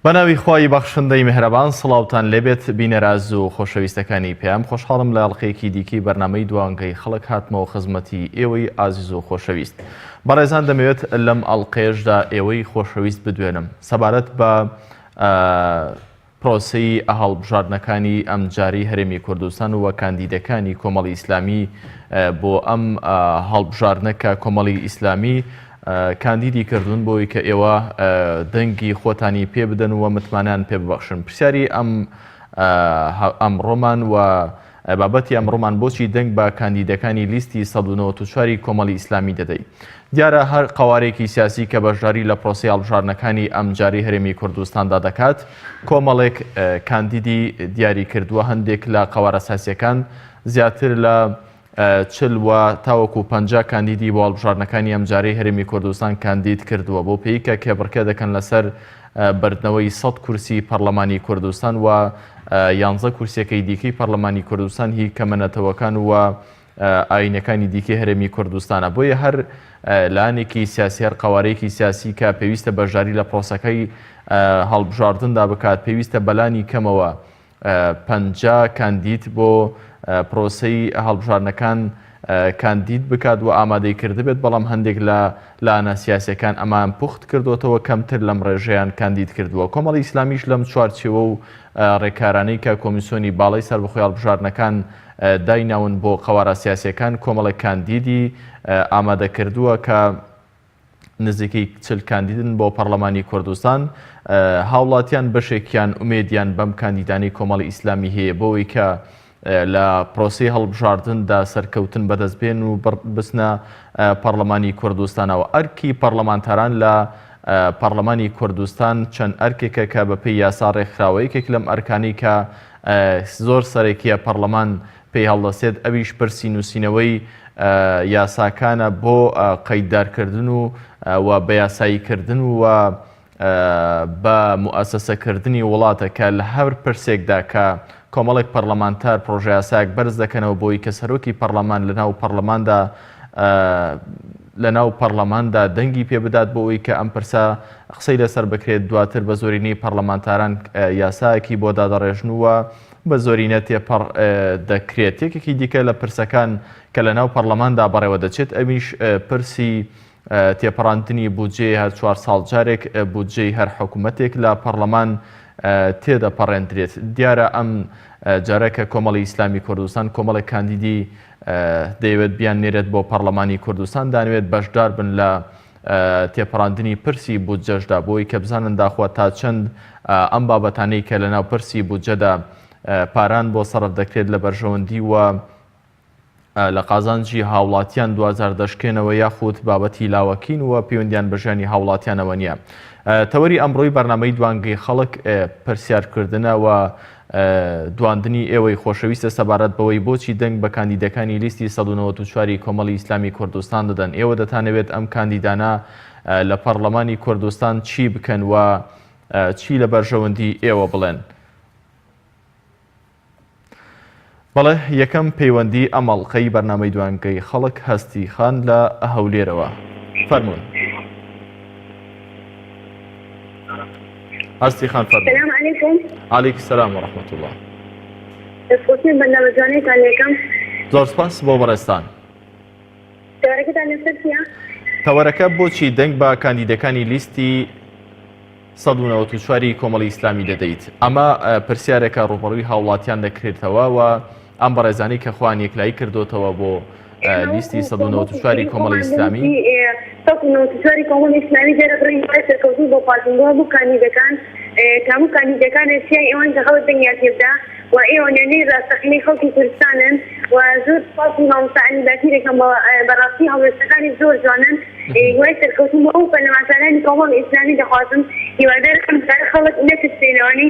بەناوی خوای بەخشندەی میهرەبان سڵاوتان لێبێت بینەراز و خۆشەویستەکانی پێم خۆشحاڵم لە ئەڵقەیەکی دیکەی بەرنامەی دوانگەی خەڵک هاتمەوە خزمەتی ئێوەی ئازیز و خۆشەویست. بەڕێزان دەمەوێت لەم ئەڵقەیەشدا ئێوەی خۆشەویست بدوێنم سەبارەت بە پرۆسەی هەڵبژاردنەکانی ئەم جاری هەرێمی کوردستان و کاندیدەکانی کۆمەڵی ئیسلامی بۆ ئەم هەڵبژاردنە کە کۆمەڵی ئیسلامی کاندیدی کردوون بۆی کە ئێوە دەنگی خۆتانی پێ بدەن و متمانیان پێ ببەخشن. پرسیاری ئەمڕۆمان و بابەتی ئەمڕۆمان بۆچی دەنگ بە کاندیدەکانی لیستی ١٩٤ کۆمەڵی ئیسلامی دەدەیت. دیارە هەر قەوارێکی سیاسی کە بەشداری لە پرۆسەی هەڵبژاردنەکانی ئەم جاری هەرێمی کوردستاندا دەکات کۆمەڵێک کاندیدی دیاری کردووە. هەندێک لە قەوارە سیاسیەکان زیاتر لە 40 و تاوەکو 50 کاندیدی بۆ هەڵبژاردنەکانی ئەم جارەی هەرێمی کوردستان کاندید کردووە بۆ پێی کە کێبڕکە دەکەن لەسەر بردنەوەی 100 کورسی پەرلەمانی کوردستان و 11 کورسیەکەی دیکەی پەرلەمانی کوردستان هی کەمەنەتەوەکان و ئاینەکانی دیکەی هەرێمی کوردستانە. بۆیە هەر لایەنێکی سیاسی هەر قەوارەیەکی سیاسی کە پێویستە بەشداری لە پرۆسەکەی هەڵبژاردندا بکات پێویستە بەلانی کەمەوە 50 کاندید بۆ پرۆسەی هەڵبژاردنەکان کاندید بکات و ئامادەی کرده بێت. بەڵام هەندێک لە لایەنە سیاسیەکان ئەمان پوخت کردوتەوە کەمتر لەم ڕێژەیان کاندید کردووە. کۆمەڵی ئیسلامیش لەم چوارچێوە و ڕێکارانەی کە کۆمیسیۆنی باڵای سەربەخۆی هەڵبژاردنەکان دایناون بۆ قەوارە سیاسیەکان کۆمەڵێک کاندیدی ئامادە کردووە کە نزیکەی 40 کاندیدن بۆ پەرلەمانی کوردستان. هاوڵاتیان بەشێکیان ئومێدیان بەم کاندیدانی کۆمەڵی ئیسلامی هەیە بۆەوەی کە لە پرۆسەی هەڵبژاردندا سەرکەوتن بەدەستبێن و بچنە پەرلەمانی کوردستانەوە. ئەرکی پەرلەمانتاران لە پەرلەمانی کوردستان چەند ئەرکێکە کە بەپێی یاسا ڕێکخراوە. یەکێک لەم ئەرکانەی کە زۆر سەرەکیە پەرلەمان پێی هەڵدەسێت ئەویش پرسی نووسینەوەی یاساکانە بۆ قەیددارکردن و بە یاساییکردن و بە موئەسسەکردنی وڵاتە کە لە هەر پرسێکدا کە کۆمەڵێک پەرلەمانتار پرۆژە یاسایەک بەرز دەکەنەوە بۆی کە سەرۆکی پەرلەمان لەناو پەرلەماندا دەنگی پێ بدات بۆ ئەوەی کە ئەم پرسە قسەی لەسەر بکرێت. دواتر بە زۆرینەی پەرلەمانتاران یاسایەکی بۆ دادەڕێژنووە بە زۆرینە تێپەڕ دەکرێت. یەکێکی دیکە لە پرسەکان کە لەناو پەرلەماندا بەڕێوە دەچێت ئەویش پرسی تێپەڕاندنی بودجێ هەر 4 ساڵ جارێک بودجەی هەر حکوومەتێک لە پەرلەمان تێدەپەڕێندرێت. دیارە ئەم جارەکە کۆمەڵی ئیسلامی کوردستان کۆمەڵێک کاندیدی دەیەوێت بیان نێرێت بۆ پەرلەمانی کوردستان دانوێت بەشدار بن لە تێپەڕاندنی پرسی بودجەشدا بۆی کە بزانن داخوا تا چەند ئەم بابەتانەی کە لەناو پرسی بودجەدا پاران بۆ سەرف دەکرێت لە بەرژەوەندی و لە قازانجی هاوڵاتیان دوزار دەشکێنەوە یاخود بابەتی لاوەکین و پەیوەندیان بە ژیانی هاوڵاتیانەوە نییە. تەوەری ئەمڕۆی بەرنامەی دوانگەی خەڵک پرسیارکردنە و دواندنی ئێوەی خۆشەویستە سەبارەت بەوەی بۆچی دەنگ بە کاندیدەکانی لیستی ١٩٤ کۆمەڵی ئیسلامی کوردستان دەدەن. ئێوە دەتانەوێت ئەم کاندیدانە لە پەرلەمانی کوردستان چی بکەن و چی لە بەرژەوەندی ئێوە بڵێن. بەڵێ یەکەم پەیوەندی ئەمەڵقەی بەرنامەی دوانگەی خەڵک هەستی خان لە هەولێرەوە. فەرموون. هەستی خان فەرموون. السلام علیکم. عەلەیکم سەلام و ڕەحمەتوڵڵاه. دەستخۆشین بەندەوە جوانێکتان لێکەم. زۆر سپاس بۆ بەڕێستان. تەوەرەکەتان لەسەر چییە؟ تەوەرەکە بۆچی دەنگ بە کاندیدەکانی لیستی ١٩٤ کۆمەڵی ئیسلامی دەدەیت؟ ئەمە پرسیارێکە ڕوبەڕووی هاوڵاتیان دەکرێتەوە و ئەم بەڕێزانەی کە خوان یەکلایی کردوتەوە بۆ لیستی ١٩४ کۆمەڵی ئیسلامی. ١٩૪ کۆمەڵی ئیسلامی دەرەبڕی سەرکەوتوو بۆ پاسنگۆ بوو کاندیدەکان هەموو کاندیدەکان سیای ئێوان دەخەوت دەنگیان پێبدا و ئێوە نوێنەی ڕاستەقینەی خەڵکی کوردستانن و زۆر سپاسی مامۆستاعانی باکیرێکم بەڕاستی هەڵوێستەکانی زۆر جوانن. وای سەرکەوتوو بۆ ئەو پەرلەمانتارانی کۆمەڵی ئیسلامی دەخوازم هیوادارم خەڵک نەترسێنەوەنی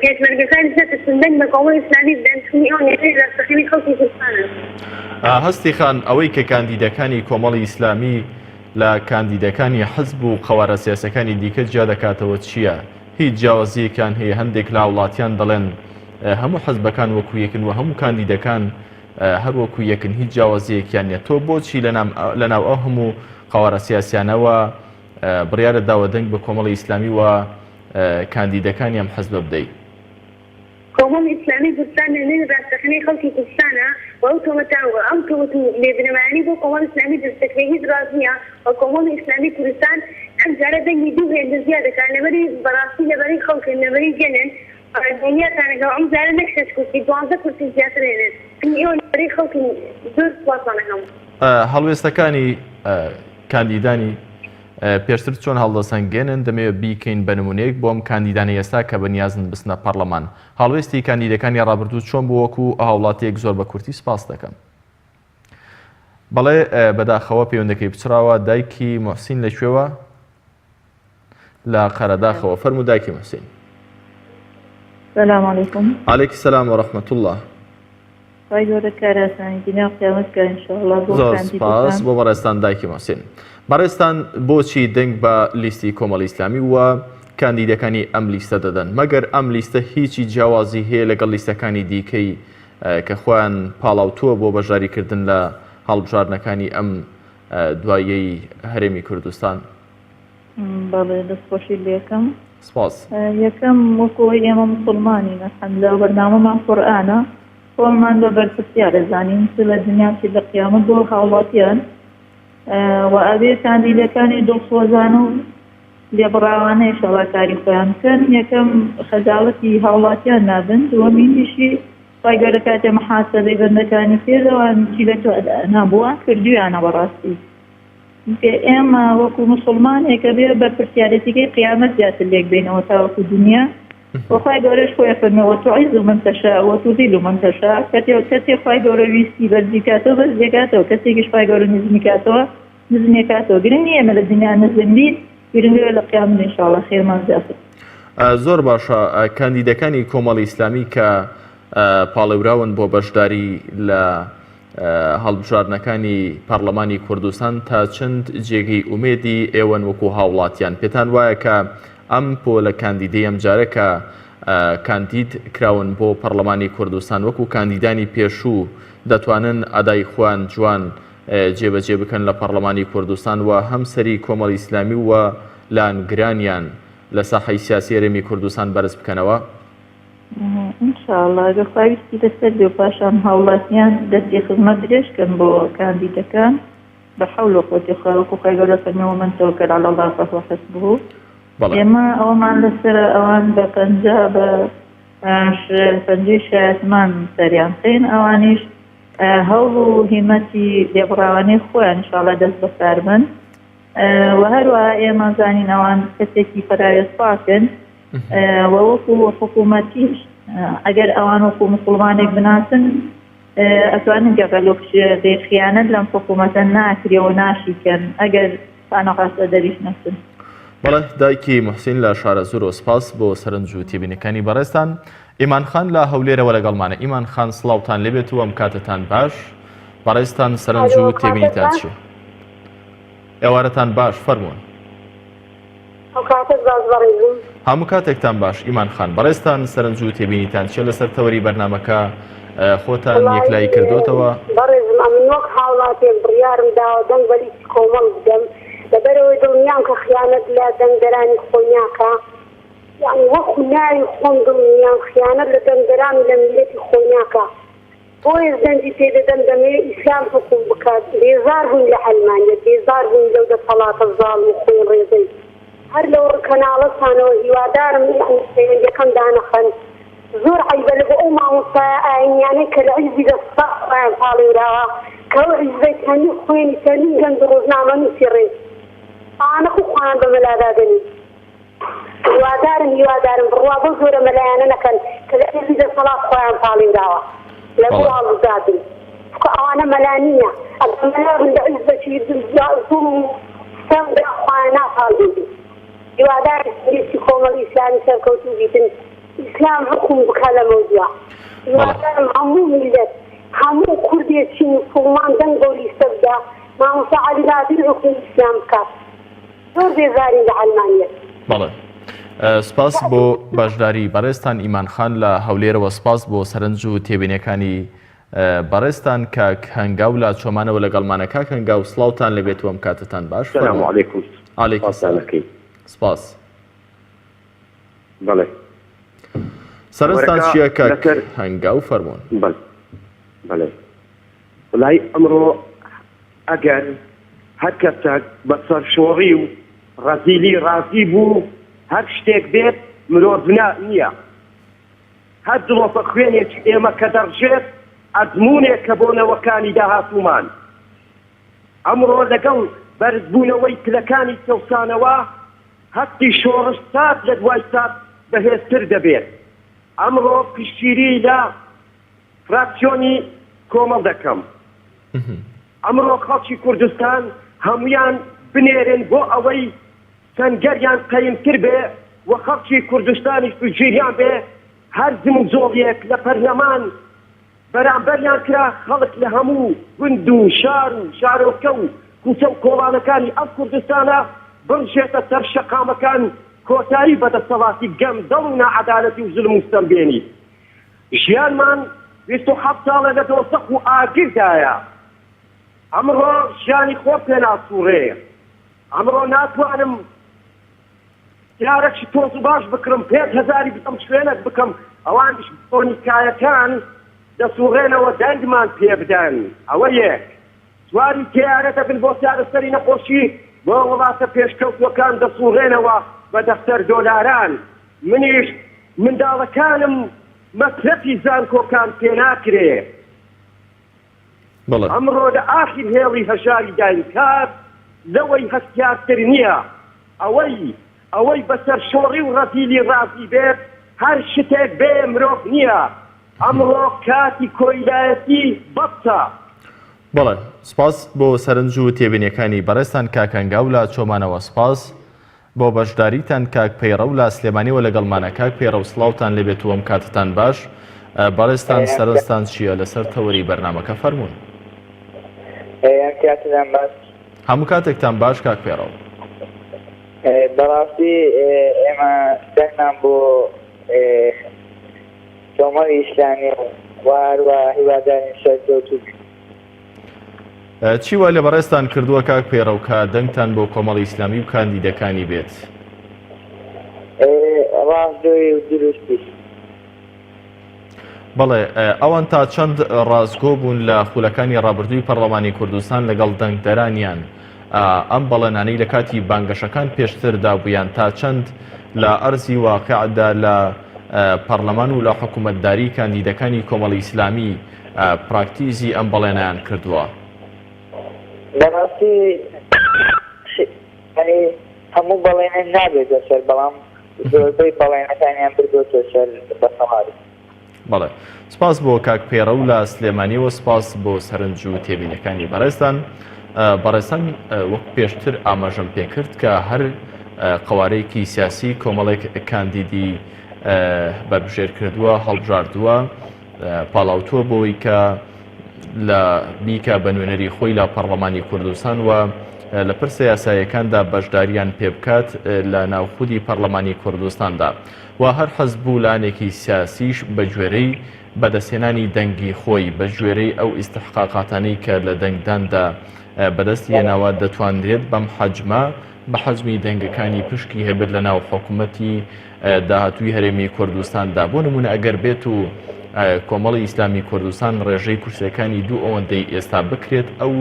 پێشمەرگەکانی نەترسن دەنگ بە کۆمەڵی ئیسلامی بدەن چونی ئەو نوێنەی ڕاستەقینەی خەڵکی کوردستانن. هەستی خان ئەوەی کە کاندیدەکانی کۆمەڵی ئیسلامی لە کاندیدەکانی حزب و قەوارە سیاسەکانی دیکە جیا دەکاتەوە چییە؟ هیچ جیاوازیەکان هەیە. هەندێک لە وڵاتیان دەڵێن هەموو حزبەکان وەکو یەکن و هەموو کاندیدەکان هەر وەکو یەکن هیچ جیاوازیەکیان نیە. تۆ بۆچی لەناو ئەو هەموو قەوارە سیاسیانەوە بڕیارە داوە دەنگ بە کۆمەڵی ئیسلامی و کاندیدەکانی ئەم حەزبە بدەیت؟ كۆمەڵی ئیسلامی کوردستان لەنێو ڕاستەقینەی خەڵکی کوردستانە و ئەو تۆمەت و لێبنەمایانی بۆ کۆمەڵی ئیسلامی دەستەکرێ هیچ ڕاست نییە و کۆمەڵی ئیسلامی کوردستان ئەم جارە دەنگی دوو هێندە زیاد دەکات لەبەری بەڕاستی لەبەری خەڵکن لەبەری گەنن دنیاتانەکەەوە ئەم جارە نەک 6 کورسی 12 کورسی زیاتر هێنن ئێوە لەبەری خەڵکی زۆر سوپاسانەکەم. هەڵوێستەکانی کاندیدانی پێشتر چۆن هەڵدەسەنگێنن دەمەوێت بیکەین بە نمونەیەک بۆم کاندیدانی ئێستا کە بەنیازن بچنە پەرلەمان. هەڵوێستی کاندیدەکانی ڕابردوو چۆن بوو وەکو هاوڵاتیەک زۆر بە کورتی سپاس دەکەم. بەڵێ بەداخەوە پەیوەندەکەی بچراوە دایکی موحسین لەکوێوە؟ لە قەرەداخەوە. فەرموو دایکی موحسین. السلام عليكم. عليك السلام ورحمة الله. خی گەورە کاراسانی دنیا قیامەت کە ئینشاءالله بۆ زۆر سپاس بۆ بەڕێستان دایکی موحسین. بەڕێستان بۆچی دەنگ بە لیستی کۆمەڵی ئیسلامی وە کاندیدەکانی ئەم لیستە دەدەن مەگەر ئەم لیستە هیچی جیاوازی هەیە لەگەڵ لیستەکانی دیکەی کە خۆیان پاڵاوتووە بۆ بەژاریکردن لە هەڵبژاردنەکانی ئەم دوایەی هەرێمی کوردستان؟ بەڵێ دەستخۆشی لێکم. سپاس. یەکەم وەکو ئێمە موسڵمانی نەحەمدە بەرنامەمان قورئانە خۆمان بە بەرپرسیار دەزانین لە دنیاتی لە قیامەت بۆ هاوڵاتیان و ئەبێ کاندیدەکانی دڵسۆزان و لێبڕاوانە ئینشاڵڵا کاری خۆیان بکەن. یەکەم خەجاڵەتی هاوڵاتیان نابن، دووەمینیشی خی گەورە کاتێ محاسەبەی بەندەکانی پێدەوان چی لە نابووە کردویانە بەڕاستی. ئێمە وەکو مسلمانێکە بێ بەرپرسیارەتیگەی قیامەت زیاتر لێک بینەوە تاوەکو دنیا وخی گەورەش خۆی فەرمەوە تعیز من تەشاء وتذل من تەشاء کەسێک خی گەورە ویستی بەرزیکاتەوە بەرز دێکاتەوە، کەسێکیش خی گەورە نزمیکاتەوە نزمیکاتەوە. گرنگ نییە ئێمە لە دنیا نزم بیت، گرنگە لە قیامەت ئینشاءڵڵا خێرمان زیاتر. زۆر باشە. کاندیدەکانی کۆمەڵی ئیسلامی کە پاڵێوراون بۆ بەشداری لە هەڵبژاردنەکانی پەرلەمانی کوردستان تا چەند جێگەی ئومێدی ئێوەن وەکو هاوڵاتیان پێتان وایە کە ئەم پۆلە کاندیدەی ئەم جارە کە کاندید کراون بۆ پەرلەمانی کوردستان وەکو کاندیدانی پێشوو دەتوانن ئەدای خوان جوان جێبەجێ بکەن لە پەرلەمانی کوردستان و هەم سەری کۆمەڵی ئیسلامی و لانگرانیان لە ساحەی سیاسی هەرێمی کوردستان بەرز بکەنەوە؟ ئینشاءڵڵا ئەگەر خواویستی دەستەر بێ و پاشان هاوڵاتیان دەستی خزمەت درێژکەن بۆ کاندیدەکان بە حەول و قووەتی خوا وەکو خی گەورە فەرمێوە من تەوەکەل عەلە الله فەهوە حەسبوه. ئێمە ئەوەمان لەسەر ئەوان بە پەنجە بە پەنجەی شایەتمان سەریان بخەین، ئەوانیش هەوڵ و هیمەتی لێبڕاوانەی خۆیان ئینشاءڵڵا دەست بەکار بن و هەروەها ئێمە زانین ئەوان کەسێکی فەراوێسپاکن و وەکو حکوومەتیش ئەگەر ئەوان وەکو موسڵمانێک بناسن ئەتوانن گەڕەلۆکشێ خیانەت لەم حکوومەتە ناکرێەوە ناشیکەن ئەگەر پانەقاسە دەریش نەچن. بەڵێ دایکی موحسین لە شارە زۆر سپاس بۆ سەرنج و تێبینەکانی بەڕێستان. ئیمان خان لە هەولێرەوە لەگەڵمانە. ئیمان خان سڵاوتان لێبێت و ئەم کاتتان باش. بەڕێستان سەرنج و تێبینیتان چێ؟ ئێوارەتان باش فەرموون. هەموو کاتێکتان باش ئیمان خان. بەڕێستان سەرنج و تێبینیتان چێ لەسەر تەوەری بەرنامەکە خۆتان یەکلایی کردوتەوە؟ بەڕێزم ئەمن وەک هاوڵاتێک بڕیارم داوە دەنگ بە لیستی کۆمەڵ بدەم لەبەرەوەی دڵنیام کە خیانەت لە دەنگدەرانی خۆنیاکە، یعنی وەکو ناوی خۆم دڵنیام خیانەت لە دەنگدەران و لە میلەتی خۆنیاکە. بۆیە دەنگی پێدەدەم دەمەوێ ئیسلام حکوم بکات. بێزار بووین لە حەلمانیە، بێزار بووین لەو دەسەڵاتە زاڵ و خۆی ڕێزەی. هەر لەو کەناڵەتانەوە هیوادارم پەیوەندیەکەم دانەخەن. زۆر عیبە لە بۆ ئەو مامۆستایە ئاینیانەی کە لە عیزی دەستا خۆیان پاڵێراوە کە ئەو عیزەی تەنی خوێنی تەنی گەنج ڕۆژنامە نووسی ڕێز ئانە خو خۆیان بە مەلادادنی. هیوادارم بڕوا بۆ زۆرە مەلایانە نەکەن کە لە عیزی دەسەڵات خۆیان پاڵێراوە لە بۆ هەڵبژاردن. ئەوانە مەلا نییە. ئەگەر مەلا بن لە عیزەکی زوڵم و ستەم بە خۆیان ناپاڵێدی. هیوادار لیستی کۆمەڵی ئیسلامی سەرکەوتوو بیتن ئیسلام حکوم بکە لە مەوزوعە. هیوادارم هەموو میلەت هەموو کوردێکی موسڵمان دەنگ بەو لیستە بدا مامۆستا عەلی نادر حکوم ئیسلام بکات. زۆر بێزارین لە ئەڵمانیا. بەڵێ سپاس بۆ بەشداری بەڕێستان ئیمان خان لە هەولێرەوە. سپاس بۆ سەرنج و تێبینەکانی بەڕێستان کاک هەنگاو لە چۆمانەوە لەگەڵمانە. کاک هەنگاو سڵاوتان لەبێت و ئەم کاتتان باش. سلام علیکم. عەلەیکم سەلام. سپاس. بەڵێ سەرنجتان چییە کاک هەنگاو فەرموون؟ بەڵێ وڵای ئەمڕۆ ئەگەر هەر کەسێک بە سەرشۆڕی و ڕەزیلی ڕازی بوو هەر شتێک بێت مرۆڤنا نییە. هەر دڵۆپە خوێنێکی ئێمە کە دەڕژێت ئەزمونێک کە بۆنەوەکانی داهاتوومان. ئەمڕۆ لەگەڵ بەرزبوونەوەی کلەکانی چەوسانەوە هەستی شۆڕش سات لە دوای سات بەهێزتر دەبێت. ئەمڕۆ پشتگیری لە فراکسیۆنی کۆمەڵ دەکەم. ئەمڕۆ خەڵکی کوردستان هەمویان بنێرن بۆ ئەوەی سەنگەریان قەیمتر بێ و خەڵکی کوردستانی سوجیریان بێ هەر زمزۆڵیەک لە پەرلەمان بەرامبەریان کرا خەڵک لە هەموو گوند و شار و شارۆکە و کوچە و کۆڵانەکانی ئەم کوردستانە بڕژێتە سەر شەقامەکان کۆتایی بەدەسەڵاتی گەم دڵ و نەعەدالەتی و زولم و ستەمبێنی. ژیانمان 27 ساڵە لە دۆزەخ و ئاگردایە. ئەمڕۆ ژیانی خۆ پێ ناسووڕێ. ئەمڕۆ ناتوانم یارەکی تۆز و باش بکڕم 5,000 بتەم شوێنێک بکەم ئەوانش کۆنیکایەکان دەسوڕێنەوە دەنگمان پێ بدەن. ئەوە یەک. سواری تیارە دەبن بۆ چارەسەری نەخۆشی بۆ وڵاتە پێشکەوتوەکان دەسوڕێنەوە بە دەفتەر دۆلاران. منیش منداڵەکانم مەسرەفی زانکۆکان پێ ناکرێ. ئەمڕۆ لە ئاخر هێڵی هەژاری داینکار لەوەی هەستیارتر نییە ئەوەی بەسەر شۆڕی و ڕەزیلی ڕازی بێت هەر شتێک بێ مرۆڤ نییە. ئەمڕۆ کاتی کۆیلایەتی بەستە. بەڵێ سپاس بۆ سەرنج و تێبینیەکانی بەڕێستان کاک هەنگاو لە چۆمانەوە سپاس بۆ بەشداریتان کاک پەیڕە و لە سلێمانیەوە لەگەڵمانە کاک پەیڕە و سڵاوتان لێبێت وەم کاتتان باش. بەڕێستان سەرنجتان چییە لەسەر تەوەری بەرنامەکە فەرموون؟ هەموو کاتێکتان باش کاک پەیڕە. بەڕاستی ئێمە دەنگمان بۆ کۆمەڵی ئیسلامی و هەروە هیوادارین شەرکەوتوو. چی وا لە بەڕێستان کردووە کاک پەیڕە و کە دەنگتان بۆ کۆمەڵی ئیسلامی و کاندیدەکانی بێت؟ ڕاستگۆی و دروستی. بەڵێ ئەوان تا چەند ڕازگۆ بوون لە خولەکانی ڕابردووی پەرلەمانی کوردستان لەگەڵ دەنگدەرانیان ئەم بەڵێنانەی لە کاتی بانگەشەکان پێشتردا بوویان تا چەند لە ئەرزی واقعدا لە پەرلەمان و لە حکوومەتداری کاندیدەکانی کۆمەڵی ئیسلامی پراکتیزی ئەم بەڵێنیان کردووە؟ بەڕاستی هەموو بەڵێنە نابێتە سەر بەڵام زۆربەی بەڵێنەکانیان بردوۆتە سەر بەسەڵات. بەڵێ سپاس بۆ کاک پەیڕە و لە سلێمانیەوە سپاس بۆ سەرنج و تێبینیەکانی بەڕێستان. بەڕێستان وەک پێشتر ئاماژەم پێکرد کە هەر قوارەیەکی سیاسی کۆمەڵێک کاندیدی بەربژێر کردووە هەڵبژاردووە پاڵاوتووە بۆی کە لە بیکە بە نوێنەری خۆی لە پەرلەمانی کوردستان و لە پرسە یاساییەکاندا بەشداریان پێ بکات لە ناوخودی پەرلەمانی کوردستاندا و هەر حەزب بوو لایەنێکی سیاسیش بە گوێرەی بەدەستهێنانی دەنگی خۆی بە گوێرەی ئەو ئیستحقاقاتانەی کە لە دەنگداندا بەدەستی هێناوە دەتوانرێت بەم حەجمە بە حەزمی دەنگەکانی پشکی هەبێت لە ناو حکوومەتی داهاتووی هەرێمی کوردستاندا. بۆ نمونە ئەگەر بێت و کۆمەڵی ئیسلامی کوردستان ڕێژەی کورسەکانی دوو ئەوەندەی ئێستا بکرێت ئەو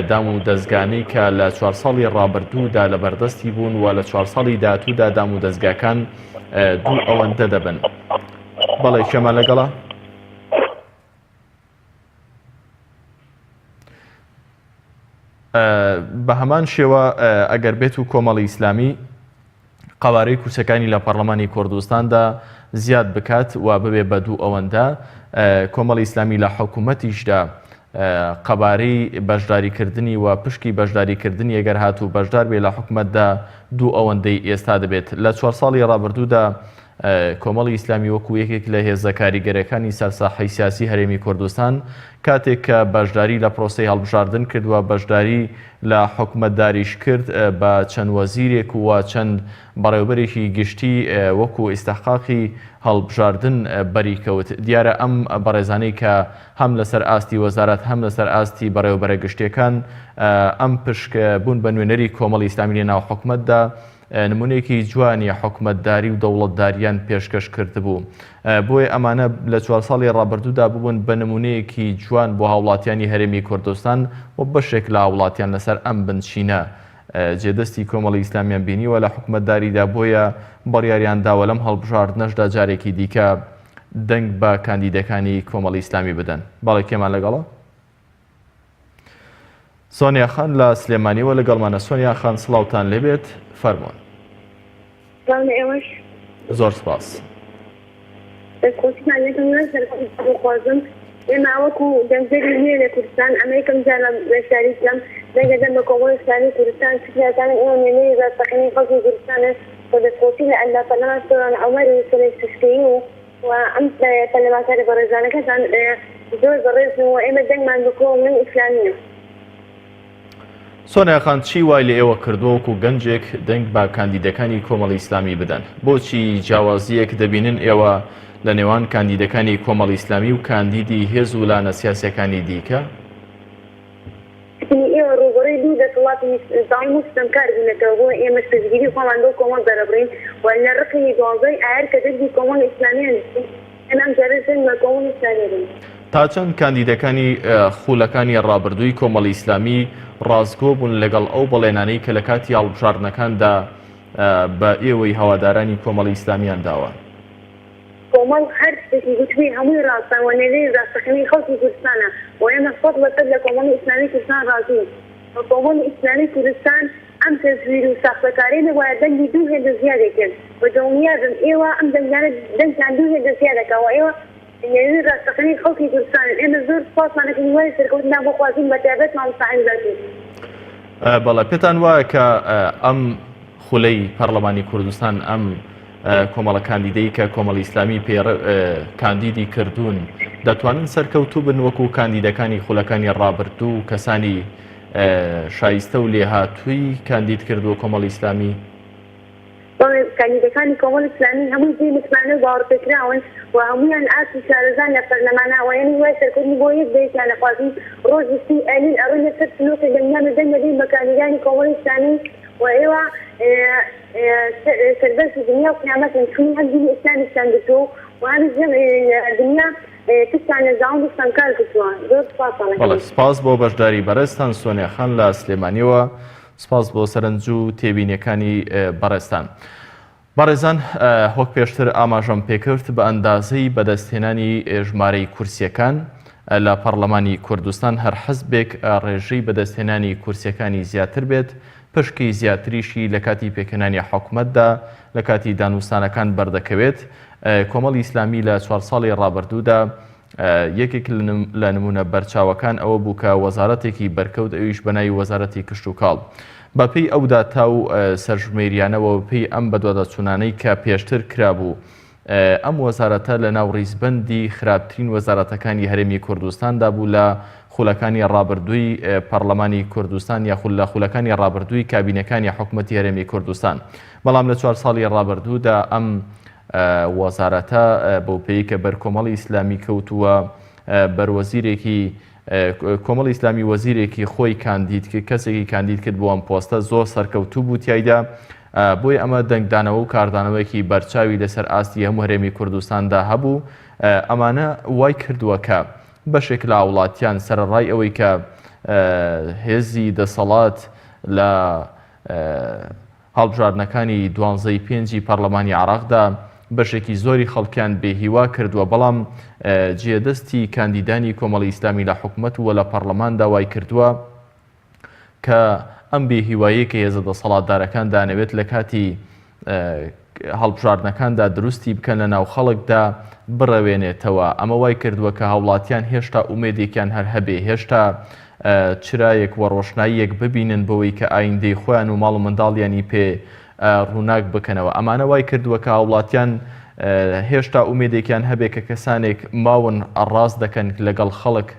دام و دەستگانەی کە لە 4 ساڵی ڕابردوودا لە بەردەستی بوون و لە 4 ساڵی داهاتوودا دام و دەستگاکان دوو ئەوەندە دەبن. بەڵێ شەمە لەگەڵە؟ بە هەمان شێوە ئەگەر بێت و کۆمەڵی ئیسلامی قوارەی کورسەکانی لە پەرلەمانی کوردستاندا زیاد بکات و ببێ بە دوو ئەوەندە کۆمەڵی ئیسلامی لە حکوومەتیشدا قەبارەی بەشداریکردنی و پشکی بەشداریکردنی ئەگەر هاتوو بەشدار بێ لە حکوومەتدا دوو ئەوەندەی ئێستا دەبێت. لە 4 ساڵی ڕابردوودا کۆمەڵی ئیسلامی وەکو یەکێک لە هێزە کاریگەرەکانی سەرساحەی سیاسی هەرێمی کوردستان کاتێک کە بەشداری لە پرۆسەی هەڵبژاردن کردووە بەشداری لە حکوومەتداریش کرد بە چەند وەزیرێک و چەند بەڕێوەبەرێکی گشتی وەکو ئیستحقاقی هەڵبژاردن بەریکەوت. دیارە ئەم بەڕێزانەی کە هەم لەسەر ئاستی وەزارەت هەم لەسەر ئاستی بەڕێوەبەرە گشتیەکان ئەم پشک بوون بە نوێنەری کۆمەڵی ئیسلامی لە ناو حکوومەتدا نمونێکی جوانی حکومەتداری و دەوڵەتداریان پێشکەش کردبوو. بۆیە ئەمانە لە 4 ساڵی ڕابردوودا ببوون بە نمونەیەکی جوان بۆ هاوڵاتیانی هەرێمی کوردستان و بەشێک لە هاوڵاتیان لەسەر ئەم بنچینە جێدەستی کۆمەڵی ئیسلامیان بینیوە لە حکومەتداریدا، بۆیە بڕیاریان داوە لەم هەڵبژاردنەشدا جارێکی دیکە دەنگ بە کاندیدەکانی کۆمەڵی ئیسلامی بدەن. باڵێ کێمان لەگەڵە؟ سۆنیا خان لە سلێمانیەوە لەگەڵمانە. سۆنیا خان سڵاوتان لێبێت، فەرمۆن. زۆر سپاس. خوازم ئێمە وەکو دەنگدەری نوێ لە کوردستان ئەمریکم جار لە شاریکەم دەنگەدەم بە کۆمەڵی ئیسلامی کوردستان فکرەکان ئێوە نوێنەی ڕاستەقینەی خەڵکی کوردستانە بۆ دەستخۆشی لە ئەللا پەرلەمان سۆران عومەری سەرەی سوشکەیی و ئەم پەرلەمانتارە بەڕێزانەکەتان زۆر بەڕێزن و ئێمە دەنگمان بە کۆمەڵی ئیسلامیە. سۆنیا خان، چی وای لە ئێوە کردووە وەکو گەنجێک دەنگ بە کاندیدەکانی کۆمەڵی ئیسلامی بدەن؟ بۆچی جیاوازیەک دەبینن ئێوە لە نێوان کاندیدەکانی کۆمەڵی ئیسلامی و کاندیدی هێز و لانە سیاسیەکانی دیکە؟ ئێوە ڕوبەڕێی دوو دەسەڵاتی داڵ مستەمکار بوونەتەوە بۆ ئێمە سەرگیری خۆمان بۆ کۆمەڵ دەرەبڕین و لە ڕقی دوازدەی ئایر کە دەنگی کۆمەڵ ئیسلامیان ئێمەم جارە دەنگ بە کۆمەڵ ئیسلامی بدەین. تا چەند کاندیدەکانی خولەکانی ڕابردووی کۆمەڵی ئیسلامی ڕازگۆ بوون لەگەڵ ئەو بەڵێنانەی کە لە کاتی هەڵبژاردنەکاندا بە ئێوەی هەوادارانی کۆمەڵی ئیسلامیان داوە؟ کۆمەڵ هەر شتێکی گوتوی هەمووی ڕاستە و نێرەی ڕاستەقینەی خەڵکی کوردستانە و ئێمە 100% لە کۆمەڵی ئیسلامی کوردستان ڕازین. و کۆمەڵی ئیسلامی کوردستان ئەم تەزویر و ساختەکاری نەبایە دەنگی دوو هێندە زیادێک کرد و دڵنیازم ئێوە ئەم دەنگانە دەنگتان دوو هێندە زیادەکە و ئێوە نێرەی ڕاستەقینەی خەڵکی کوردستانن. ئێمە زۆر سپاسمان دەکەین وای سەرکەوتنا بۆ خوازین بە تایبەت مامۆستاعین دەکەین. بەڵێ پێتان وایە کە ئەم خولەی پەرلەمانی کوردستان ئەم کۆمەڵە کاندیدەی کە کۆمەڵی ئیسلامی کاندیدی کردوون دەتوانن سەرکەوتوو بن وەکو کاندیدەکانی خولەکانی ڕابردوو کەسانی شایستە و لێهاتووی کاندید کردووە کۆمەڵی ئیسلامی؟ کاندیدەکانی کۆمەڵ ئیسلامی هەمووی پێی متمانە و باوەڕپێکراون و هەمویان ئاسی شارەزان لە پەرلەمانە و یعنی وای سەرکەوتنی بۆ یەک بێتیان لەخوازی ڕۆژی ئەلین ئەڕۆنە سەر سلوکی دەنگیانە دەنگ دەدەین بە کاندیدانی کۆمەڵی ئیسلامی و ئێوە سەربەرزی دنیا و قیامەتن چونی هەردینی ئیسلامیشتان گرتووە و هەمیش دنیا تشتان لەزاوم بستانکار کردووە. زۆر سپاس. سپاس بۆ بەشداری بەڕێزتان سۆنیا خان لە سلێمانیەوە. سپاس بۆ سەرنج و تێبینیەکانی بەڕێزتان. بەڕێزان، هۆک پێشتر ئاماژەم پێکرد بە ئەندازەی بەدەستهێنانی ژمارەی کورسیەکان لە پەرلەمانی کوردستان هەر حەزبێک ڕێژەی بەدەستهێنانی کورسیەکانی زیاتر بێت، پشکی زیاتریشی لە کاتی پێکەنانی حکوومەتدا لە کاتی دانوستانەکان بەردەکەوێت. کۆمەڵی ئیسلامی لە 4 ساڵی ڕابردوودا یەکێک لە نمونە بەرچاوەکان ئەوە بوو کە وەزارەتێکی بەرکەوت ئەویش بەناوی وەزارەتی کشت و کاڵ بەپێی ئەودا تاو سەرژمێریانەوە بەپێی ئەم بەدوادەچوونانەی کە پێشتر کرابوو ئەم وەزارەتە لە ناو ڕیزبەندی خراپترین وەزارەتەکانی هەرێمی کوردستاندا بوو لە خولەکانی ڕابردووی پەرلەمانی کوردستان یا لە خولەکانی ڕابردووی کابینەکانی حکوومەتی هەرێمی کوردستان. بەڵام لە 4 ساڵی ڕابردوودا ئەم وەزارەتە بەو پێی کە بەر کۆمەڵی ئیسلامی کەوتووە بەروەزیرێکی کۆمەڵی ئیسلامی وەزیرێکی خۆی کاندید کرد، کەسێکی کاندید کرد بۆ ئەم پۆستە زۆر سەرکەوتوو بوو تایدا. بۆی ئەمە دەنگدانەوە و کاردانەوەیەکی بەرچاوی لەسەر ئاستی هەموو هەرێمی کوردستاندا هەبوو. ئەمانە وای کردووە کە بەشێک لە وڵاتیان سەرڕای ئەوەی کە هێزی دەسەڵات لە هەڵبژاردنەکانی 12ی 5 پەرلەمانی عێراقدا بەشێکی زۆری خەڵکیان بێهیوا کردووە، بەڵام جێدەستی کاندیدانی کۆمەڵی ئیسلامی لە حکوومەت و لە پەرلەماندا وای کردووە کە ئەم بێهیوایی کە هێزە دەسەڵاتدارەکان دانەوێت لە کاتی هەڵبژاردنەکاندا دروستی بکەن لە ناو خەڵکدا بڕەوێنێتەوە. ئەمە وای کردووە کە هاوڵاتیان هێشتا ئومێدێکیان هەر هەبێ، هێشتا چرایەک وە ڕۆشناییەک ببینن بەوەی کە ئایندەی خۆیان و ماڵ و منداڵیانی پێ ڕووناک بکەنەوە. ئەمانە وای کردووە کە هاوڵاتیان هێشتا ئومێدێکیان هەبێ کە کەسانێک ماون ڕاست دەکەن لەگەڵ خەڵک.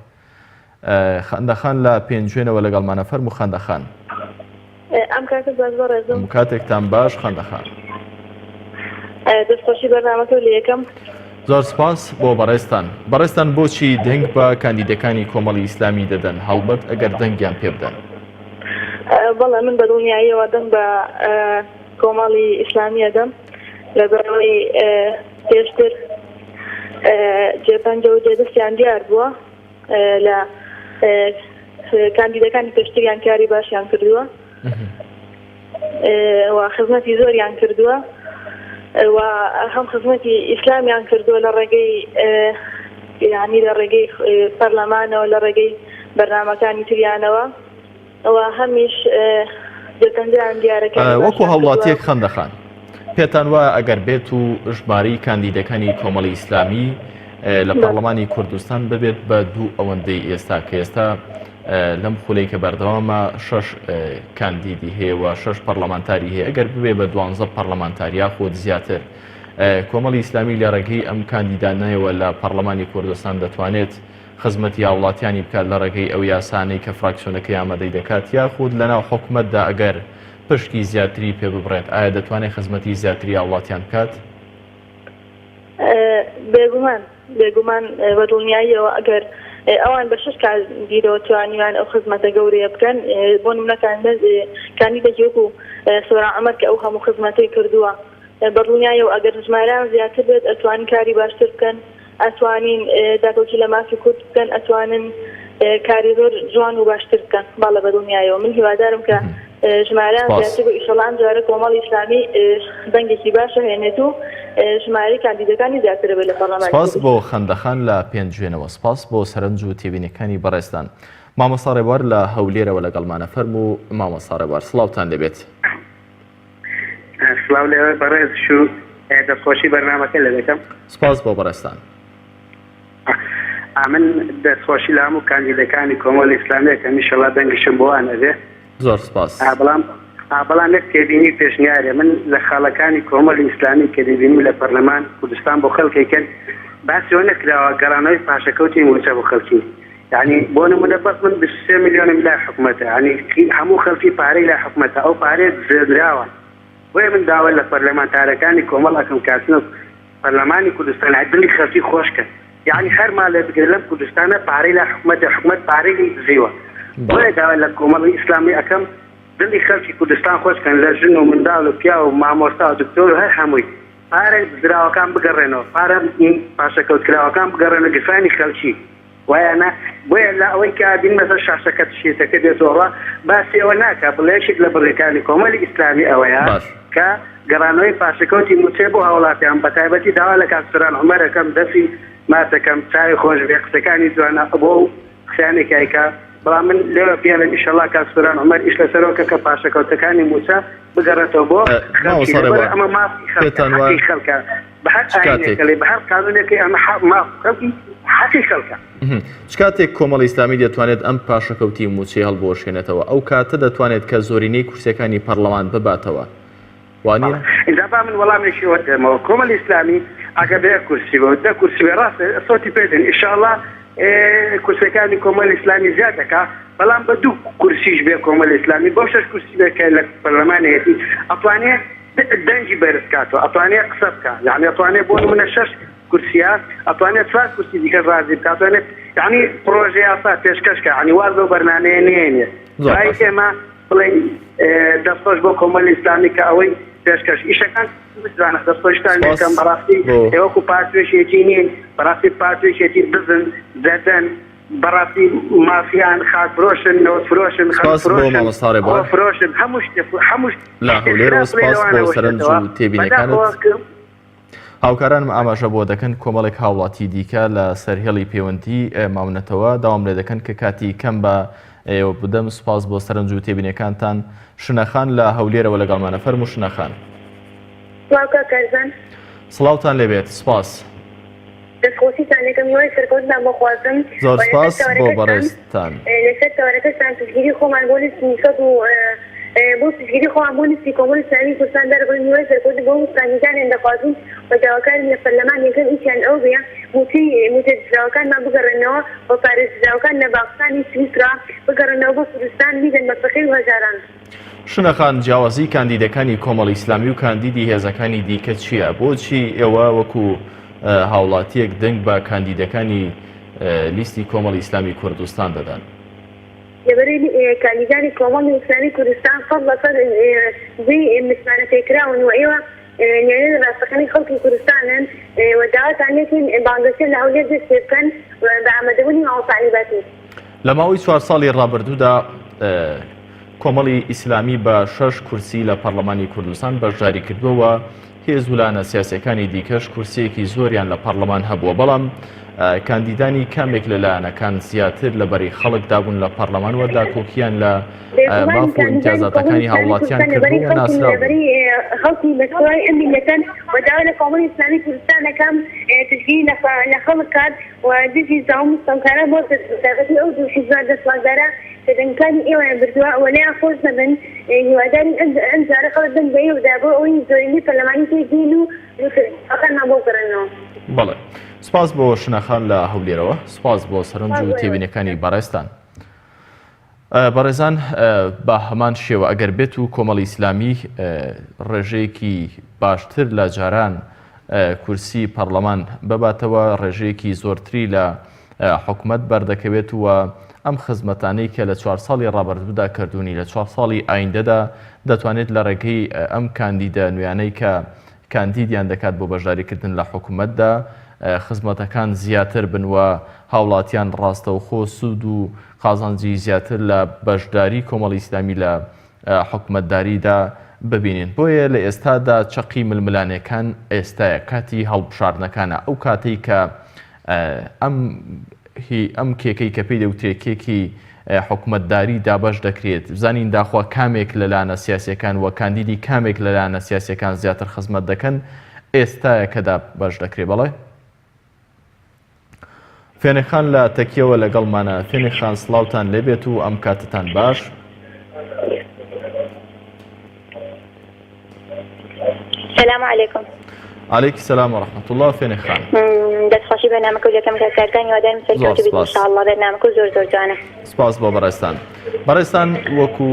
خەندەخان لە پێنجوێنەوە لەگەڵمانە فەرموو خەندەخان. ئەم کاتە باش بەڕێزم. کاتێکتان باش خەندەخان. دەستخۆشی بەرنامەکە لە یەکەم. زۆر سپاس بۆ بەڕێستان. بەڕێستان بۆچی دەنگ بە کاندیدەکانی کۆمەڵی ئیسلامی دەدەن هەڵبەت ئەگەر دەنگیان پێ بدەن؟ بەڵێ من بە دڵنیاییەوە دەنگ بە کۆمەڵی ئیسلامی ئەدەم لەبەرەوەی پێشتر جێپەنجە و جێدەستیان دیار بووە لە کاندیدەکانی پێشتریان کاری باشیان کردووە و خزمەتی زۆریان کردووە و هەم خزمەتی ئیسلامیان کردووە لە ڕێگەی یعنی لە ڕێگەی پەرلەمانەوە لە ڕێگەی بەرنامەکانی تریانەوە ئەوە هەمیش جێپەنجەیان دیارەکان وەکو هەوڵاتیەک خەندەخان پێتان وایە ئەگەر بێت و ژماری کاندیدەکانی کۆمەڵی ئیسلامی لە پەرلەمانی کوردستان ببێت بە دوو ئەوەندەی ئێستا کە ئێستا لەم خولەی کە بەردەوامە 6 کاندیدی هەیە و 6 پەرلەمانتاری هەیە ئەگەر ببێ بە 12 پەرلەمانتاریا خۆت زیاتر کۆمەڵی ئیسلامی لە ڕێگەی ئەم کاندیدانەوە لە پەرلەمانی کوردستان دەتوانێت خزمەتی هاوڵاتیانی بکات لە ڕێگەی ئەو یاسانەی کە فراکسیۆنەکەی ئامادەی دەکات یاخود لەناو حکومەتدا ئەگەر پشتی زیاتری پێ ببڕێت ئایا دەتوانێت خزمەتی زیاتری هاوڵاتیان بکات؟ بێگومان بە دڵنیاییەوە ئەگەر ئەوان بە 6 کاندیدەوە توانیوان ئەو خزمەتە گەورەیە بکەن بۆ نمونەکان کاندیدێکی وەکو سۆران عومەر کە ئەو هەموو خزمەتەی کردووە بە دڵنیاییەوە ئەگەر ژمارەیان زیاتر بێت ئەتوانین کاری باشتر بکەن ئەتوانین داگەوتی لە مافی کورد بکەن ئەتوانن کاری زۆر جوان و باشتر بکەن باڵە بە دڵنیاییەوە من هیوادارم کە ژمارەیان زیاتر بۆ ئیشەڵان جارە کۆمەڵی ئیسلامی دەنگێکی باشە هێنێت و ژمارەی کاندیدەکانی زیاتر بێت لە پەرلەمانی. سپاس بۆ خەندەخان لە پێنجوێنەوە سپاس بۆ سەرنج و تێبینەکانی بەڕێستان. مامۆستا ڕێبوار لە هەولێرەوە لەگەڵمانە فەرموو مامۆستا ڕێبوار سڵاوتان دەبێت. سڵاو لێوە بەڕێز و دەستخۆشی بەرنامەکە لە دەکەم. سپاس بۆ بەڕێستان. من دەستخۆشی لە هەموو کاندیدەکانی کۆمەڵی ئیسلامیە کە ئینشەڵا دەنگشم بۆ ئەنەبێ. زۆر سپاس. بەڵام لەک تێبینی پێشنیارێ من لە خاڵەکانی کۆمەڵی ئیسلامی کە دەبینی لە پەرلەمان کوردستان بۆ خەڵکێکن باسی ئەوە نەکراوە گەڕانەوەی پاشەکەوتی موچە بۆ خەڵکی. یعنی بۆ نمونە بەس من 23 میلیۆنم لای حکومەتە یعنی هەموو خەڵکی پارەی لای حکومەتە ئەو پارەیە زێدراوە. بۆیە من داوا لە پەرلەمانتارەکانی کۆمەڵ ئەکەم کاتنە پەرلەمانی کوردستان دڵی خەڵکی خۆشکە. یعنی هەر ماڵێ بگرێت لەم کوردستانە پارەی لای حکومەتە حکومەت پارەی دزیوە. بۆیە داوا لە کۆمەڵی ئیسلامی ئەکەم دڵی خەڵکی کوردستان خۆشکەن لە ژن و منداڵ و پیا و مامۆستا و دکتۆر و هەر هەمووی پارە دراوەکان بگەڕێنەوە پارە پاشەکەوتکراوەکان بگەڕێنە گرفانی خەڵکی وایە بۆیە لە ئەوەی کە بین مەسەر شاشەکە شێتەکە دێتەوە باسی ئەوە ناکە بڵێشێک لە بڕێکانی کۆمەڵی ئیسلامی ئەوەیە کە گەڕانەوەی پاشەکەوتی موچێ بۆ هاوڵاتیان بە تایبەتی داوا لە کاکسۆران عومەرەکەم دەستی ماتەکەم چاوی خۆش بێ قسەکانی جوانە بۆ قسەیانێکایکە بەڵام من لێوە پێڵێن ئینشەڵا کاکسۆران عومەر ئیش لەسەرەوە کە پاشەکەوتەکانی موچە بگەڕێتەوە بۆ ئەمە مافی خەڵکە بە هەر ئاینێکەڵێ بە هەر قانونێکی ئەمە مافی حەقی خەڵکە. چ کاتێک کۆمەڵی ئیسلامی دەتوانێت ئەم پاشەکەوتی موچەی هەڵبۆشێنێتەوە ئەو کاتە دەتوانێت کە زۆرینەی کورسەکانی پەرلەمان بباتەوە وانە؟ ئینجا من وەڵامێکی وەردەمەوە کۆمەڵی ئیسلامی ئەگە بێ کورسیەوە دە کورسیوێ ڕاستە سۆتی پێدەن ئینشاءڵڵا کورسەکانی کۆمەڵی ئیسلامی زیاد دەکا بەڵام بە دوو کورسیش بێ کۆمەڵی ئیسلامی بۆ 6 کورسی بێکە لە پەرلەمانێتی ئەتوانێت دەنگی بەرز کاتەوە ئەتوانێت قسە بکە یعنی ئەتوانێت بۆ نمونە 6 کورسیە ئەتوانێت 4 کورسی دیکە ڕازی بکات ئەتوانێت یعنی پرۆژەی یاسا پێشکەشکە یعنی واز بەو بەرنامەیە نێنێ برای ئێمە بڵێن دەستخۆش بۆ کۆمەڵی ئیسلامی کە ئەوەی پێشکەش ئیشەکان بزانە دەستخۆشتان لێکەم بەڕاستی ئێوەکو پارتوێشێتی نین بەڕاستی پارتوێشێتی دزن زەدەن بەڕاستی مافیان خاک فرۆشن نەوت فرۆشن فرۆشن هەموو لا هەولێرەوە سپاس بۆ سەرنج و تێبینەکانت. هاوکارانم ئاماژە بۆ دەکەن کۆمەڵێک هاوڵاتی دیکە لە سەرهێڵی پەیوەندی ماونەتەوە داوام لێ دەکەن کە کاتی کەم بە ئێوە بدەم. سپاس بۆ سەرنج و تێبینەکانتان. شنەخان لە هەولێرەوە لەگەڵمانە فەرموو شنەخان. سڵاوتان لێبێت. سپاس. دەستخۆشیتان لەکەم یۆی سەرکەوتدان بۆ خوازم زۆر سپاس بۆ بەڕێزتان لەسەر تەوارەکەشتان پشتگیری خۆمان بۆ لیستی بۆ پشتگیری خۆمان بۆ لیستی کۆمەڵی ئیسلامی کوردستان دەربڕین یۆی سەرکەوتی بۆ مستانیەکانیان دەخوازم بە داواکارم لە پەرلەمان یەکەم ئیشیان ئەو بێ موچەدراوەکانمان بگەڕێنەوە بۆ پارێزراوەکان لە باخستانی سویسرا بگەڕێنەوە بۆ کوردستان میدەن بە فەقیر و هەژاران. شنەخان جیاوازی کاندیدەکانی کۆمەڵی ئیسلامی و کاندیدی هێزەکانی دیکە چییە؟ بۆچی ئێوە وەکو هاوڵاتیەک دەنگ بە کاندیدەکانی لیستی کۆمەڵی ئیسلامی کوردستان دەدەن؟ لبري كانديداني كومالي إسلامي كردستان فضل صار زي مسمانة تكراون وإيوه يعني راسخني خلقي كردستان ودعوت عنيكم بعض لأولاد السيبكن وبعمدوني مع طالباتي لە ماوەی 4 ساڵی ڕابردوودا کۆمەڵی ئیسلامی بە 6 کورسی لە پەرلەمانی کوردستان بەشداری کردووە هێز وڵانە سیاسەکانی دیکەش کورسەیەکی زۆریان لە پەرلەمان هەبووە بەڵام کاندیدانی کامێک لەلایەنەکان زیاتر لەبەری خەڵک دابوون لە پەرلەمانەوە داکۆکیان لە باف و ئیمتیازاتەکانی هاوڵاتیان کردووە ناسراو خەڵکی بەسوای ئەم میلەتەن وداوا لە کۆمەڵی ئیسلامی کوردستانەکەم تشکیل لە خەڵک کات و دژی زاوم مستەمکارە بۆ دەغەتی ئەو دوو حیزب دەسوازدارە کەدەنگەکانی ئێوەیان بردووە وەلایان خۆش نەبن هیواداری ئەم جارە خەڵک بن بە ئێوەدا بۆ ئەوەی زۆرینەی پەرلەمانی تێگین و ئەقەن نابۆکردنەوە. بەڵێ سپاس بۆ شنەخان لە هەولێرەوە سپاس بۆ سەرنج و تێبینەکانی بەڕێستان. بەڕێزان بە هەمان شێوە ئەگەر بێت و کۆمەڵی ئیسلامی ڕێژەیەکی باشتر لە جاران کورسی پەرلەمان بباتەوە ڕێژەیەکی زۆرتری لە حکوومەت بەردەکەوێت وە ئەم خزمەتانەی کە لە 4 ساڵی ڕابردوودا کردوونی لە 4 ساڵی ئایندەدا دەتوانێت لە ڕێگەی ئەم کاندیدە نوێیانەی کە کاندیدیان دەکات بۆ بەشداریکردن لە حکوومەتدا خزمەتەکان زیاتر بنوە هاوڵاتیان ڕاستەوخۆ سوود و قازانجی زیاتر لە بەشداری کۆمەڵی ئیسلامی لە حکوومەتداریدا ببینین. بۆیە لە ئێستادا چەقی ململانەکان ئێستایە کاتی هەڵبشاردنەکانە ئەو کاتەی کە ئەم کێکەی کە پێی دەوترێت کێکی حکوومەتداری دابەش دەکرێت بزانین داخوا کامێک لەلایەنە سیاسیەکان و کاندیدی کامێک لەلایەنە سیاسیەکان زیاتر خزمەت دەکەن ئێستایە کەدا بەش دەکرێت. بەڵێ فێنێخان لە تەکیەوە لەگەڵمانە. فێنێخان سڵاوتان لێبێت و ئەم کاتتان باش. السلام عليكم. عليك السلام ورحمة الله. فێنێخان دەستخۆشی بەنامەکە و یەکەم کارەکانی وادارم سەرکەوتوو بێت ئینشاءالله بەرنامەکە زۆر زۆر جوانە. سپاس بۆ بەڕێستان. بەڕێستان وەکو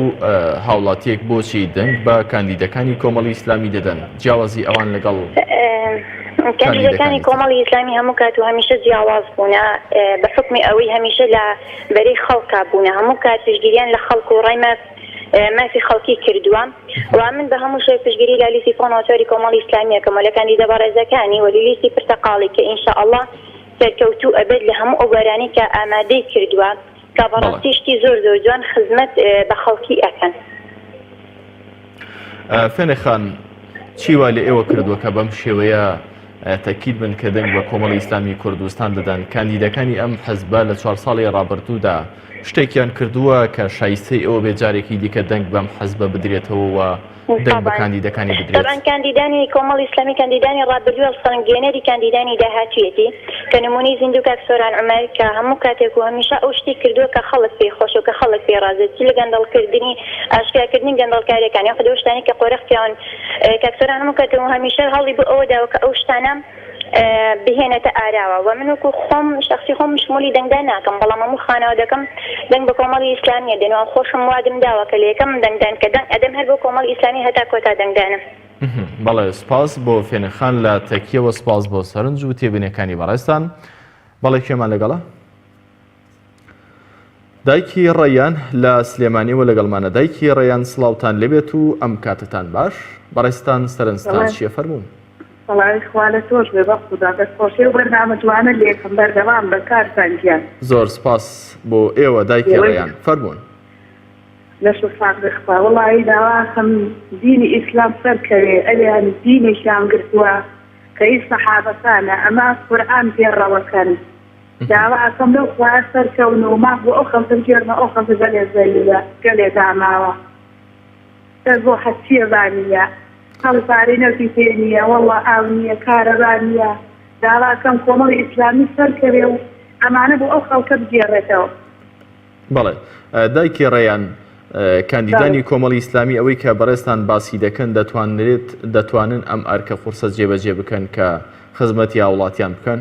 هاوڵاتیەک بۆچی دەنگ بە کاندیدەکانی کۆمەڵی ئیسلامی دەدەن جیاوازی ئەوان لەگەڵ کاندیدەکانی کۆمەڵی ئیسلامی هەموو کات و هەمیشە جیاواز بوونە بە حکمی ئەوەی هەمیشە لە بەرەی خەڵکا بوونە هەموو کات پشتگیریان لە خەڵک و ڕای مافی خەڵکی کردووە و من بە هەموو شێ پشتگیری لە لیستی فۆنۆتۆری کۆمەڵی ئیسلامیەکەم و لە کاندیدە بەڕێزەکانی و لیستی پرتەقاڵی کە ئینشاءالله سەرکەوتوو ئەبێت لە هەموو ئەو بارانی کە ئامادەی کردووە کە بەڕاستی شتی زۆر زۆر جوان خزمەت بە خەڵکی ئەکەن. فێنێخان چی وا لە ئێوە کردووە کە بەم شێوەیە تەکید بن کە دەنگ بە کۆمەڵی ئیسلامی کوردستان دەدەن؟ کاندیدەکانی ئەم حەزبە لە 4 ساڵی ڕابردوودا شتێکیان کردووە کە شایستەی ئەوە بێ جارێکی دیکە دەنگ بەم حەزبە بدرێتەوە و دەنگ بە کاندیدەکانی بدرێت؟ طبعا کاندیدانی کۆمەڵی ئیسلامی کاندیدانی ڕابردووە سەرنگێنەری کاندیدانی داهاتوویەتی کە نمونەی زیندوو کاک سۆران عومەر کە هەموو کاتێک و هەمیشە ئەو شتی کردووە کە خەڵک پێی خۆش و کە خەڵک پێی ڕازێت چی لە گەندەڵکردنی ئاشکراکردنی گەندەڵکاریەکانی خودی ئەو شتانی کە قۆرەختیان کاک سۆران هەموو کاتێک و هەمیشە هەڵی بۆ ئەوە داوە کە ئەو شتانە بهێنێتە ئاراوە و من وەکو خۆم شخصی خۆم شمولی دەنگدان ناکەم بەڵام هەموو خانەوە دەکەم دەنگ بە کۆمەڵی ئیسلامیە دێنەوە خۆشم وادم داوە کە لە یەکەم دەنگدان کە ئەدەم هەر بۆ کۆمەڵی ئیسلامی هەتا کۆتا دەنگدانم. بەڵێ سپاس بۆ فێنەخان لە تەکیەوە سپاس بۆ سەرنج و تێبینەکانی بەڕێستان. بەڵێ کێمان لەگەڵە؟ دایکی ڕەیان لە سلێمانیەوە لەگەڵمانە. دایکی ڕەیان سڵاوتان لێبێت و ئەم کاتتان باش. بەڕێستان سەرنجتان چییە فەرموون؟ وڵی خوا لە تۆش بێ بە خودا دەستخۆشی و بەرنامە جوانە لێکم بەردەوام بە کارتانگیان. زۆر سپاس بۆ ئێوە دایکی ڕەیان فەرموون. لە شوفاق دەخوا وڵی داواکەم دینی ئیسلام سەرکەوێ ئەلیان دینیشیان گرتووە کە هیچ سەحابەتانە ئەمە قورئان پێڕەوەکەن داواکەم لەو خوا سەرکەون و ما بۆ ئەو خەڵکم گێرمە ئەو خەڵکە گەلێ زەلیلە گەلێ داماوە سەر بۆ حەچیە بانیە هەڵپارەی نەوتی پێ نییە وەڵڵا ئاو نییە کارەبان نییە داواکەم کۆمەڵی ئیسلامی سەرکەوێ و ئەمانە بۆ ئەو خەڵکە بگێڕێتەوە. بەڵێ دایکی ڕێیان کاندیدانی کۆمەڵی ئیسلامی ئەوەی کە بەڕێستان باسی دەکەن دەتوانن ئەم ئەرکە قورسە جێبەجێ بکەن کە خزمەتی هاوڵاتیان بکەن؟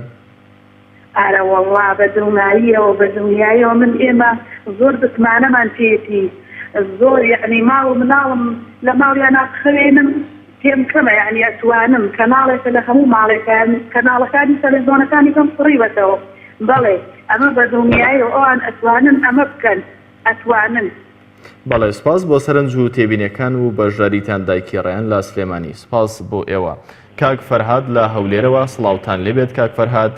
ئارە وەڵڵا بە دڵنیاییەوە بە دڵنیاییەوە من ئێمە زۆر دتمانەمان پێێتی زۆر یعنی ماڵ مناڵم لە ماڵیان ناخوێنم پێم کەمە یعنی ئەتوانم کەناڵێکە لە هەموو ماڵێکان کەناڵەکانی تەلەڤیزۆنەکانی کەم فڕیبەتەوە بەڵێ ئەمە بە دڵنیاییەوە ئەوان ئەتوانن ئەمە بکەن ئەتوانن. بەڵێ سپاس بۆ سەرنج و تێبینیەکان و بەشداریتان دایکێڕیان لە سلێمانی. سپاس بۆ ئێوە. کاک فەرهاد لە هەولێرەوە سڵاوتان لێبێت. کاک فەرهاد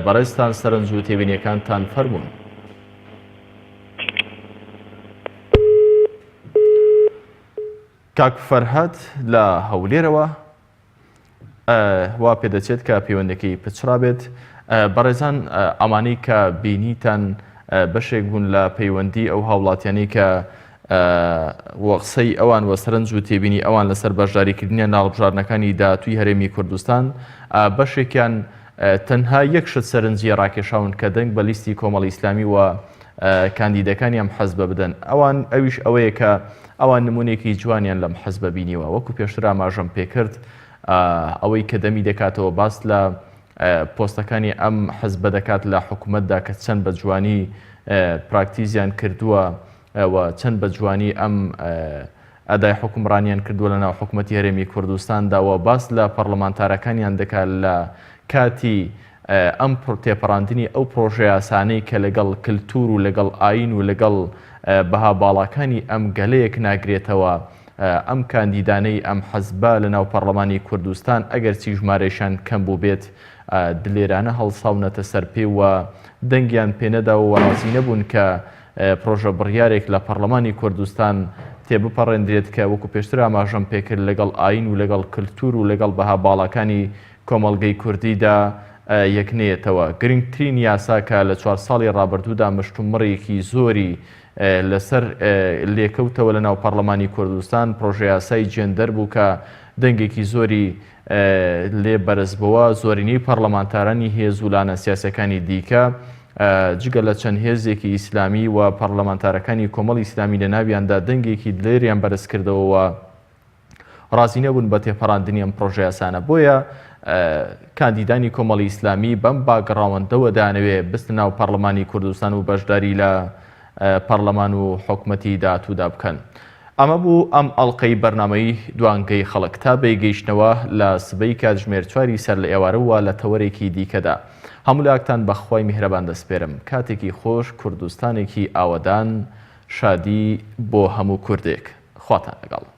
بەڕێستان سەرنج و تێبینیەکانتان فەرموون. کاک فەرهاد لە هەولێرەوە وا پێدەچێت کە پەیوەندەکەی پچرا بێت. بەڕێزان ئەمانەی کە بینیتان بەشێک بوون لە پەیوەندی ئەو هاوڵاتیانەی کە وەقسەی ئەوان وە سەرنج و تێبینی ئەوان لەسەر بەشداریکردنیە ناڵبژاردنەکانی داهاتووی هەرێمی کوردستان بەشێکیان تەنها یەک شت سەرنجی ڕاکێشاون کە دەنگ بە لیستی کۆمەڵی ئیسلامی و کاندیدەکانی ئەم حەزبە بدەن. ئەویش ئەوەیە کە ئەوان نمونێکی جوانیان لەم حەزبە بینیوە. وەکو پێشتر ئاماژەم پێکرد ئەوەی کە دەمی دەکاتەوە باس لە پۆستەکانی ئەم حەزبە دەکات لە حکوومەتدا کە چەند بە جوانی پراکتیزیان کردووە و چەند بە جوانی ئەم ئەدای حکومڕانیان کردووە لە ناو حکوومەتی هەرێمی کوردستانداوە باس لە پەرلەمانتارەکانیان دەکات لە کاتی ئەم تێپەڕاندنی ئەو پرۆژە یاسانەی کە لەگەڵ کلتور و لەگەڵ ئاین و لەگەڵ بەها باڵاکانی ئەم گەلەیەک ناگرێتەوە. ئەم کاندیدانەی ئەم حەزبە لە ناو پەرلەمانی کوردستان ئەگەر چی ژمارەشان کەم بوو بێت دلێرانە هەڵساونەتە سەر پێ و دەنگیان پێنەدا و وەڕازی نەبوون کە پرۆژە بڕیارێک لە پەرلەمانی کوردستان تێبپەڕێندرێت کە وەکو پێشتر ئاماژەم پێکرد لەگەڵ ئاین و لەگەڵ کلتور و لەگەڵ بەها باڵەکانی کۆمەڵگەی کوردیدا یەکنێتەوە. گرنگترین یاسا کە لە 4 ساڵی ڕابردوودا مشتومڕێکی زۆری لەسەر لێکەوتەوە لە ناو پەرلەمانی کوردستان پرۆژە یاسای جێندەر بوو کە دەنگێکی زۆری لێ بەرزبەوە. زۆرینەی پەرلەمانتارانی هێز و لانە سیاسەکانی دیکە جگە لە چەند هێزێکی ئیسلامی و پەرلەمانتارەکانی کۆمەڵی ئیسلامی لە ناویاندا دەنگێکی دلێریان بەرز کردەوە ڕازی نەبوون بە تێپەڕاندنی ئەم پرۆژە یاسانە. بۆیە کاندیدانی کۆمەڵی ئیسلامی بەم باگڕاوەندەوە دانەوێت بستە ناو پەرلەمانی کوردستان و بەشداری لە پەرلەمان و حکوومەتی داهاتوودا بکەن. ئەمە بوو ئەم ئەڵقەی بەرنامەی دوانگەی خەڵک تا بەیگەیشتنەوە لە سبەی کاتژمێر 4 سەر لە ئێوارەوە لە تەوەرێکی دیکەدا. هەموو لاکتان بەخوای میهرەبان دەسپێرم. کاتێکی خۆش، کوردستانێکی ئاوەدان، شادی بۆ هەموو کوردێک. خواتان لەگەڵ.